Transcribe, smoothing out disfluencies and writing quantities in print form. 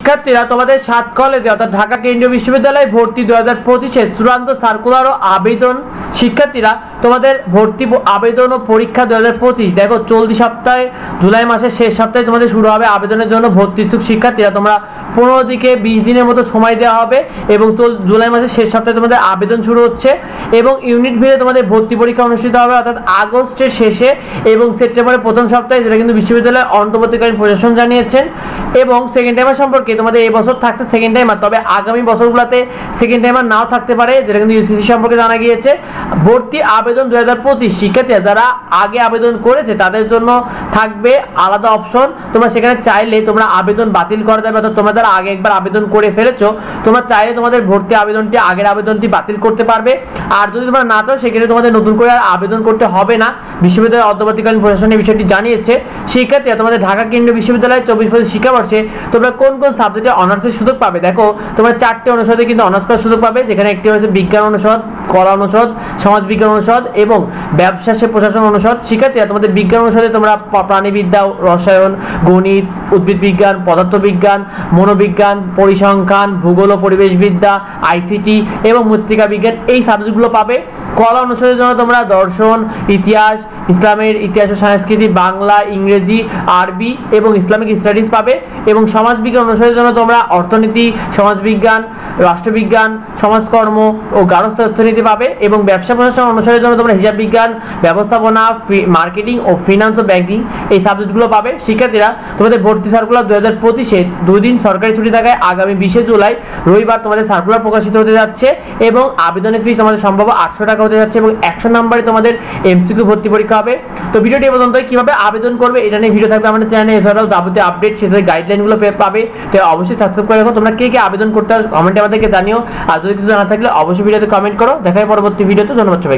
শিক্ষার্থীরা তোমাদের 7 কলেজে অর্থাৎ ঢাকা কেন্দ্রীয় বিশ্ববিদ্যালয়ে ভর্তি 2025 চূড়ান্ত সার্কুলার ও আবেদন। শিক্ষার্থীরা তোমাদের ভর্তি আবেদন ও পরীক্ষা 2025 দেখো চলতি সপ্তাহে জুলাই মাসের শেষ সপ্তাহে তোমাদের শুরু হবে আবেদনের জন্য। ভর্তি ইচ্ছুক শিক্ষার্থীরা তোমরা 15 থেকে 20 দিনের মতো সময় দেওয়া হবে এবং জুলাই মাসের শেষ সপ্তাহে তোমাদের আবেদন শুরু হচ্ছে এবং ইউনিট ভিত্তিতে তোমাদের ভর্তি পরীক্ষা অনুষ্ঠিত হবে অর্থাৎ আগস্টের শেষে এবং সেপ্টেম্বরের প্রথম সপ্তাহে, যেটা কিন্তু বিশ্ববিদ্যালয়ের অন্তর্বর্তীকালীন প্রশাসন জানিয়েছেন। এবং সেকেন্ড টাইমার সম্পর্কে তোমাদের এই বছর থাকছে সেকেন্ড টাইমার, তবে আগামী বছরগুলোতে সেকেন্ড টাইমার নাও থাকতে পারে, যেটা কিন্তু ইউসিসি সম্পর্কে জানা গিয়েছে। ভর্তি আবেদন 2025 শিক্ষার্থীরা যারা আগে আবেদন করেছে তাদের জন্য থাকবে আলাদা অপশন। তোমরা সেখানে চাইলে তোমরা আবেদন বাতিল করা যাবে, অর্থাৎ তোমরা যারা আগে একবার আবেদন করে ফেলেছো তোমরা চাইলে তোমাদের ভর্তি আবেদনটি আগের আবেদনটি বাতিল করতে পারবে। আর যদি তোমরা না চাও সেক্ষেত্রে তোমাদের নতুন করে আর আবেদন করতে হবে না। বিশ্ববিদ্যালয়ের অন্তর্বর্তীকালীন প্রশাসন এই বিষয়টি জানিয়েছে। শিক্ষার্থীরা তোমাদের ঢাকা কেন্দ্রীয় বিশ্ববিদ্যালয়ের 24-25 শিক্ষাবর্ষে তোমরা কোন কোন সাবজেক্টে অনার্সের সুযোগ পাবে। দেখো তোমরা 4টে অনুষদে কিন্তু অনার্স করার সুযোগ পাবে, যেখানে একটি হচ্ছে বিজ্ঞান অনুষদ, কলা অনুষদ, সমাজ বিজ্ঞান অনুষদ এবং ব্যবসা প্রশাসন অনুষদ। শিক্ষার্থীরা তোমাদের বিজ্ঞান অনুষদে তোমরা প্রাণীবিদ্যা, রসায়ন, গণিত, উদ্ভিদ বিজ্ঞান, পদার্থবিজ্ঞান, মনোবিজ্ঞান, পরিসংখ্যান, ভূগোল ও পরিবেশবিদ্যা, আইসিটি এবং মৃত্তিকা বিজ্ঞান এই সাবজেক্টগুলো পাবে। কলা অনুষদের জন্য তোমরা দর্শন, ইতিহাস, ইসলামের ইতিহাস ও সংস্কৃতি, বাংলা, ইংরেজি, আরবি এবং ইসলামিক স্টাডিজ পাবে। এবং সমাজ বিজ্ঞান অনুষদের জন্য তোমরা অর্থনীতি, সমাজবিজ্ঞান, রাষ্ট্রবিজ্ঞান, সমাজকর্ম ও গার্হস্থ্য অর্থনীতি পাবে। এবং ব্যবসা প্রশাসন অনুষদের জন্য তোমরা হিসাব বিজ্ঞান, ব্যবস্থাপনা, মার্কেটিং ও ফিনান্স ও ব্যাংকিং এই সাবজেক্টগুলো পাবে। শিক্ষার্থীরা তোমাদের ভর্তি সার্কুলার 2025 2 দিন সরকারি ছুটি থাকায় আগামী 20 জুলাই রবিবার তোমাদের সার্কুলার প্রকাশিত হতে যাচ্ছে এবং আবেদনের ফি তোমাদের সম্ভব 800 টাকা হতে যাচ্ছে এবং 100 নম্বরে তোমাদের এমসিকিউ ভর্তি পরীক্ষা হবে। তো ভিডিওটি এ পর্যন্তই। কিভাবে আবেদন করবে এটা নিয়ে ভিডিও থাকবে আমাদের চ্যানেলে, এছাড়াও যাবতীয় আপডেট সেসব গাইডলাইনগুলো পাবে। তো অবশ্যই সাবস্ক্রাইব করে রাখো। তোমরা কে কে আবেদন করতে কমেন্টে আমাদেরকে জানিও, আর যদি কিছু জানা থাকলে অবশ্যই ভিডিওতে কমেন্ট করো। দেখা হয় পরবর্তী ভিডিওতে। ধন্যবাদ সবাই।